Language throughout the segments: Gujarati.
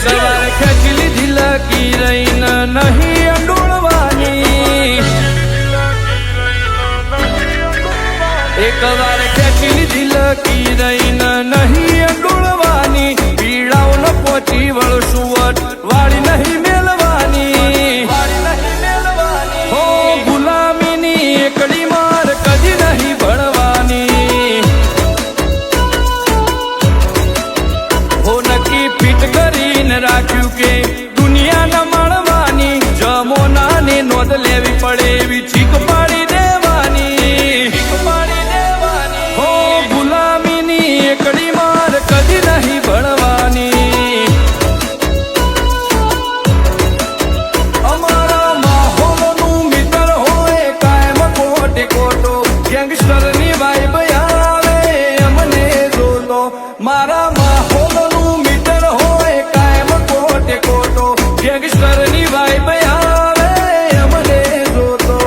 એકવાર ખેંચી લીધી લકીર નહીં અંડોળવાની, એકવાર ખેંચી લીધી લકીર નહીં અંડોળવાની, પીડાઓ ન પહોંચી વળશું વટ વાળી નહીં મેલવાની, હો ગુલામીની એકડી માર કદી નહીં ભણવાની, હો નક્કી ફીટ કરીને રાખ્યું કે દુનિયા ન માણવાની, જમોનાને નોંધ લેવી પડે એવી ચીક પાડી દેવાની, હો ગુલામીની એકડી માર કદી નહીં ભણવાની, અમારા માહોલનું મિત્ર હોય કાયમ કોટે કોટો, ગેંગસ્ટરની વાઇબ આવે અમને જોતો, મારા માહોલનું મિત્ર હોય કાયમ કોટે કોટો, ગેંગસ્ટરની વાઇબ આવે અમને જોતો,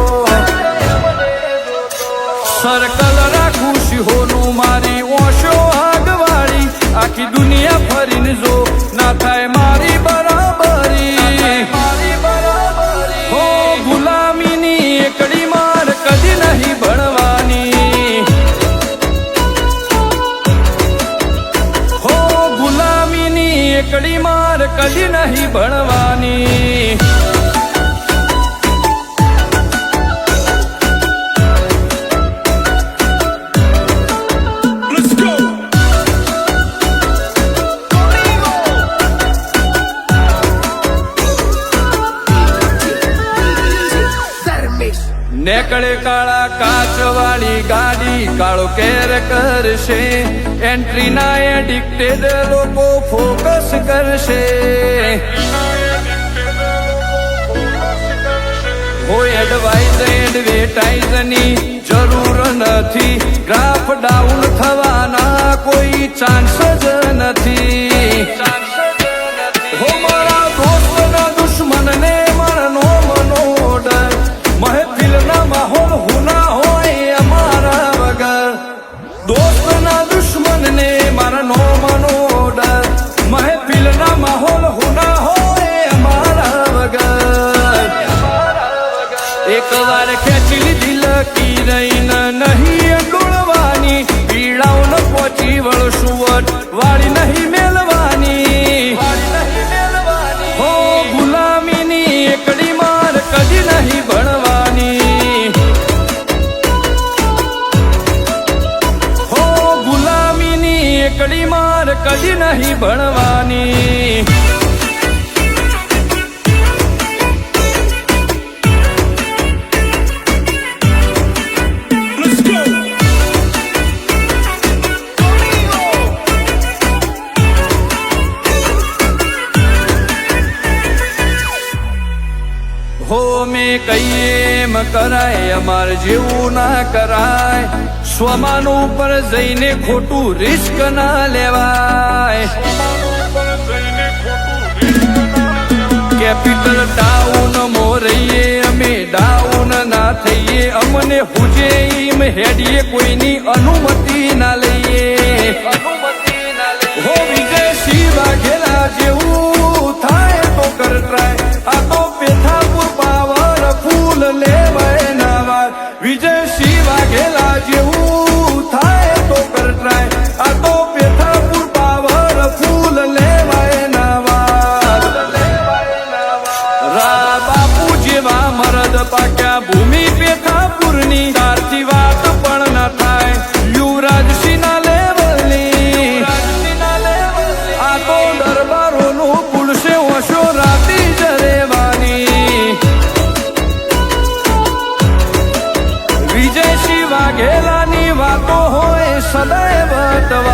સર્કલ રાખું સિંહોનું મારી ઓશો આગવાળી, આખી દુનિયા ફરીને જો ના થાય મારી બરાબરી, હો ગુલામીની એકડી માર કદી નહીં ભણવાની, હો ગુલામીની એકડી માર કદી નહીં ભણવાની. નેકળે કાળા કાચ વાળી ગાડી કાળો કેર કરશે, એન્ટ્રી ના એડિક્ટેડ લોકો ફોકસ કરશે, હોય એડવાઇઝ એડવર્ટાઇઝની જરૂર નથી, ગ્રાફ ડાઉન થવાના કોઈ ચાન્સ જ નથી, હો મારા દોસ્તના દુશ્મનને મરનો મનો ડર, મહેફિલના માહોલ હુના હોય અમારા વગર, દોસ્તના દુશ્મનને મારનો મનો ડર, મહેફિલના માહોલ હુના હોય અમારા વગર, એકવાર ખેંચી લીધી લકીર નહીં અંડોળવાની, પીડાઓ ન પહોંચી વળશું વટ વાળી નહીં મેલવાની, હો ગુલામીની એકડી માર કદી નહીં ભણવાની, હો ગુલામીની એકડી માર કદી નહીં ભણવાની. હો મેં કહીએ એમ કરાય અમાર જેવું ના કરાય, સ્વમાન ઉપર જઈને ખોટું રિસ્ક ના લેવાય, કેપિટલ ડાઉન માં રહીએ અમે ડાઉન ના થઈએ, અમને હુજે એમ હેડીએ કોઈની અનુમતિ ના લઈએ, હો વિજયસિંહ વાઘેલા જેવું થાય તો કર ટ્રાય, આ તો પેથાપુર પાવર ફૂલ લેવાય ના વાર, વિજયસિંહ વાઘેલા જેવું થાય તો કર ટ્રાય, આ તો પેથાપુર પાવર ફૂલ લેવાય ના વાર, રા બાપુ જેવા મરદ પાક્યા ભૂમિ પેથાપુરની, તારથી વાત પણ ના થાય યુવરાજસિંહ ના લેવલની, આ તો દરબારોનું પુલશે ઓશો રાતી જ રેવાની, વિજયસિંહ વાઘેલાની વાતો હોય સદાય બતવા.